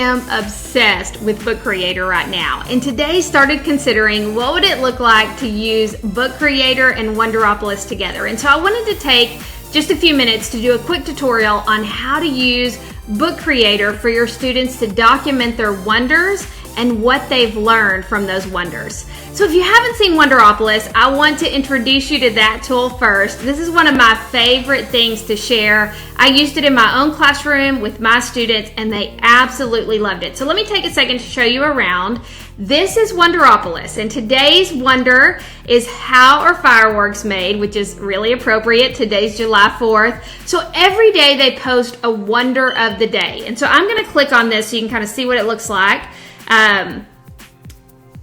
am obsessed with Book Creator right now, and today started considering what would it look like to use Book Creator and Wonderopolis together. And so I wanted to take just a few minutes to do a quick tutorial on how to use Book Creator for your students to document their wonders and what they've learned from those wonders. So if you haven't seen Wonderopolis, I want to introduce you to that tool first. This is one of my favorite things to share. I used it in my own classroom with my students and they absolutely loved it. So let me take a second to show you around. This is Wonderopolis, and today's wonder is how are fireworks made, which is really appropriate. Today's July 4th. So every day they post a wonder of the day. And so I'm gonna click on this so you can kind of see what it looks like.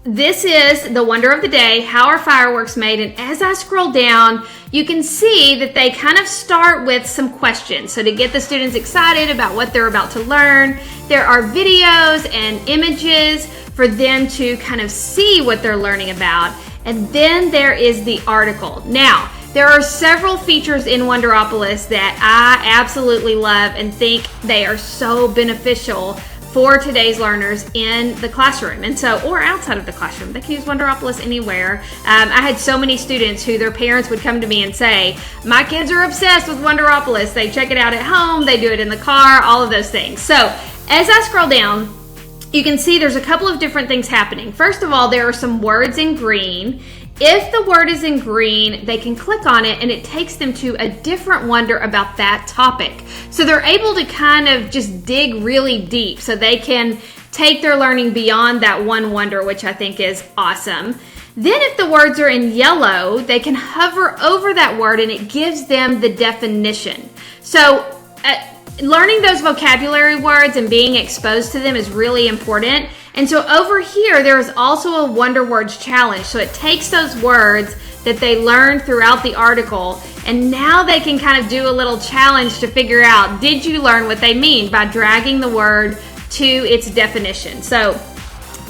This is the wonder of the day, how are fireworks made? And as I scroll down, you can see that they kind of start with some questions. So to get the students excited about what they're about to learn, there are videos and images for them to kind of see what they're learning about. And then there is the article. Now, there are several features in Wonderopolis that I absolutely love and think they are so beneficial for today's learners in the classroom, and so, or outside of the classroom. They can use Wonderopolis anywhere. I had so many students who their parents would come to me and say, my kids are obsessed with Wonderopolis. They check it out at home, they do it in the car, all of those things. So as I scroll down, you can see there's a couple of different things happening. First of all, there are some words in green. If the word is in green, they can click on it and it takes them to a different wonder about that topic. So they're able to kind of just dig really deep so they can take their learning beyond that one wonder, which I think is awesome. Then if the words are in yellow, they can hover over that word and it gives them the definition. So learning those vocabulary words and being exposed to them is really important. And so over here, there is also a Wonder Words Challenge. So it takes those words that they learned throughout the article, and now they can kind of do a little challenge to figure out, did you learn what they mean, by dragging the word to its definition. So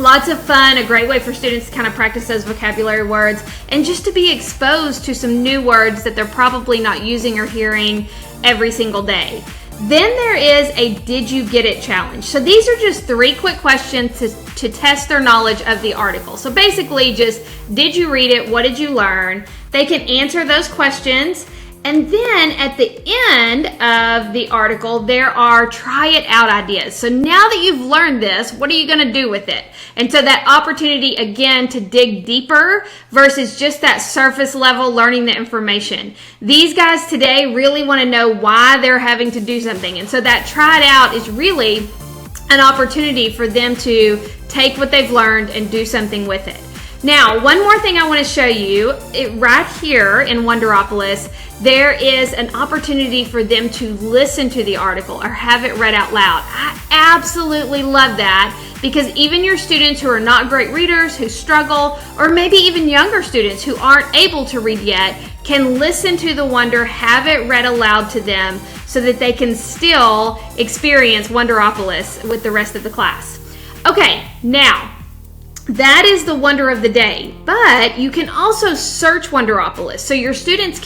lots of fun, a great way for students to kind of practice those vocabulary words and just to be exposed to some new words that they're probably not using or hearing every single day. Then there is a Did You Get It challenge. So these are just 3 quick questions to test their knowledge of the article. So basically just, did you read it? What did you learn? They can answer those questions. And then at the end of the article, there are try it out ideas. So now that you've learned this, what are you going to do with it? And so that opportunity again to dig deeper versus just that surface level learning the information. These guys today really want to know why they're having to do something. And so that try it out is really an opportunity for them to take what they've learned and do something with it. Now, one more thing I want to show you, right here in Wonderopolis, there is an opportunity for them to listen to the article or have it read out loud. I absolutely love that because even your students who are not great readers, who struggle, or maybe even younger students who aren't able to read yet, can listen to the wonder, have it read aloud to them so that they can still experience Wonderopolis with the rest of the class. Okay, now, that is the wonder of the day, but you can also search Wonderopolis. So your students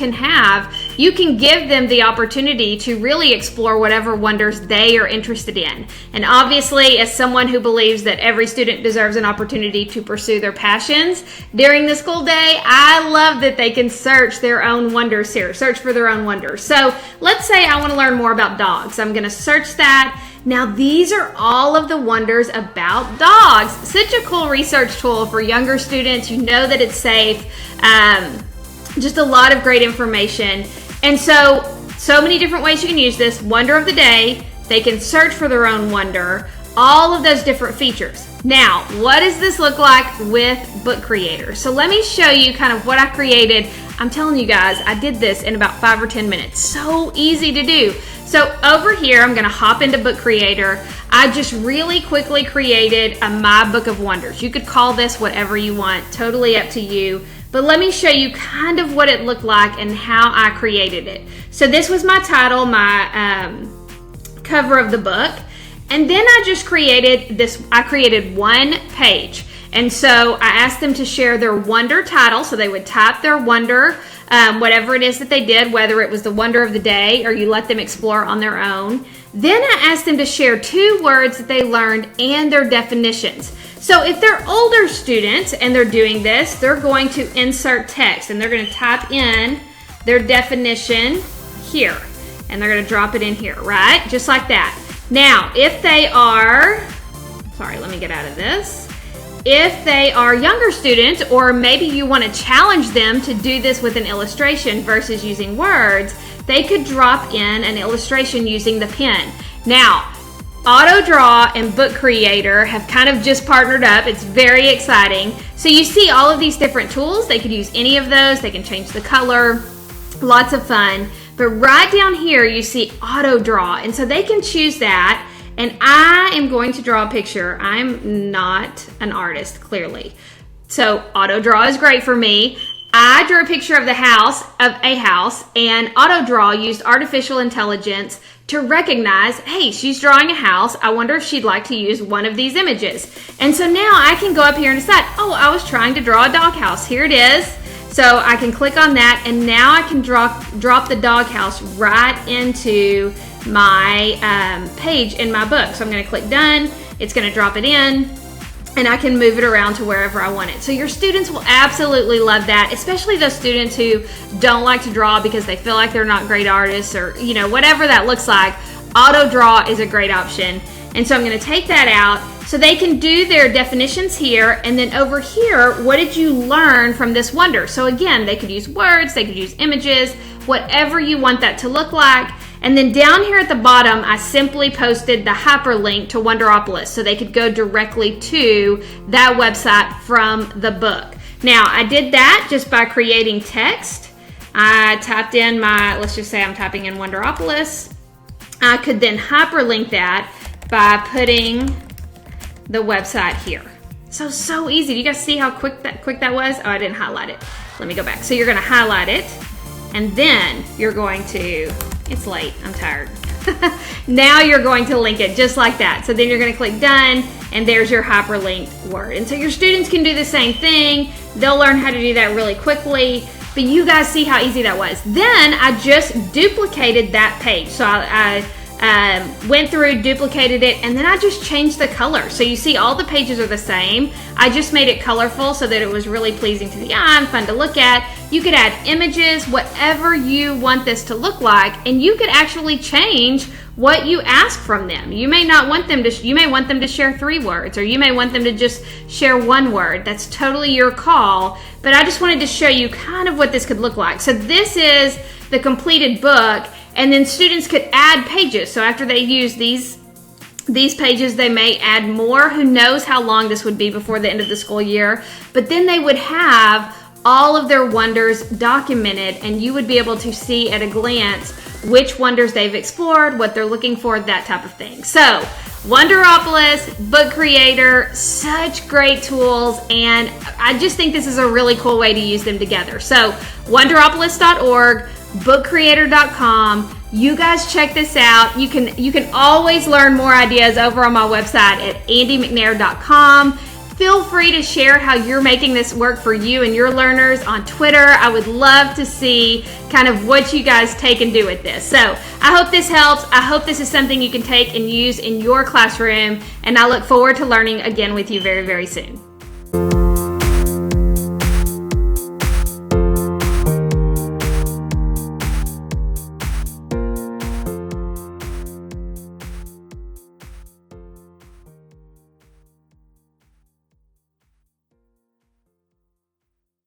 you can give them the opportunity to really explore whatever wonders they are interested in. And obviously, as someone who believes that every student deserves an opportunity to pursue their passions during the school day, I love that they can search their own wonders here, search for their own wonders. So let's say I want to learn more about dogs. I'm going to search that. Now these are all of the wonders about dogs. Such a cool research tool for younger students. You know that it's safe. Just a lot of great information. And so many different ways you can use this. Wonder of the day. They can search for their own wonder. All of those different features. Now, what does this look like with Book Creator? So let me show you kind of what I created. I'm telling you guys, I did this in about 5 or 10 minutes. So easy to do. So over here, I'm gonna hop into Book Creator. I just really quickly created a My Book of Wonders. You could call this whatever you want, totally up to you. But let me show you kind of what it looked like and how I created it. So this was my title, my cover of the book. And then I just created this, I created one page. And so I asked them to share their wonder title, so they would type their wonder whatever it is that they did, whether it was the wonder of the day or you let them explore on their own. Then I asked them to share 2 words that they learned and their definitions. So if they're older students and they're doing this, they're going to insert text and they're going to type in their definition here. And they're going to drop it in here, right? Just like that. Now, if they are, sorry, let me get out of this. If they are younger students, or maybe you want to challenge them to do this with an illustration versus using words, they could drop in an illustration using the pen. Now, AutoDraw and Book Creator have kind of just partnered up. It's very exciting. So you see all of these different tools. They could use any of those. They can change the color. Lots of fun. But right down here, you see AutoDraw. And so they can choose that. And I am going to draw a picture. I'm not an artist, clearly. So AutoDraw is great for me. I drew a picture of a house, and AutoDraw used artificial intelligence to recognize, hey, she's drawing a house. I wonder if she'd like to use one of these images. And so now I can go up here and decide, oh, I was trying to draw a doghouse. Here it is. So I can click on that, and now I can drop the doghouse right into my page in my book. So I'm going to click done. It's going to drop it in, and I can move it around to wherever I want it. So your students will absolutely love that, especially those students who don't like to draw because they feel like they're not great artists, or whatever that looks like. AutoDraw is a great option. And so I'm going to take that out so they can do their definitions here, and then over here, what did you learn from this wonder? So again, they could use words, they could use images, whatever you want that to look like. And then down here at the bottom, I simply posted the hyperlink to Wonderopolis so they could go directly to that website from the book. Now, I did that just by creating text. I typed in let's just say I'm typing in Wonderopolis. I could then hyperlink that by putting the website here. So easy. Do you guys see how quick that was? Oh, I didn't highlight it. Let me go back. So you're going to highlight it, and then you're going to, it's late, I'm tired. Now you're going to link it just like that. So then you're going to click done, and there's your hyperlinked word. And so your students can do the same thing. They'll learn how to do that really quickly. But you guys see how easy that was. Then I just duplicated that page. So I went through, duplicated it, and then I just changed the color. So you see all the pages are the same. I just made it colorful so that it was really pleasing to the eye and fun to look at. You could add images, whatever you want this to look like, and you could actually change what you ask from them. You may not want them to, you may want them to share 3 words, or you may want them to just share 1 word. That's totally your call, but I just wanted to show you kind of what this could look like. So this is the completed book. And then students could add pages. So after they use these pages, they may add more. Who knows how long this would be before the end of the school year. But then they would have all of their wonders documented, and you would be able to see at a glance which wonders they've explored, what they're looking for, that type of thing. So Wonderopolis, Book Creator, such great tools, and I just think this is a really cool way to use them together. So Wonderopolis.org, bookcreator.com. You guys check this out. You can always learn more ideas over on my website at andymcnair.com. Feel free to share how you're making this work for you and your learners on Twitter. I would love to see kind of what you guys take and do with this. So I hope this helps. I hope this is something you can take and use in your classroom, and I look forward to learning again with you very, very soon.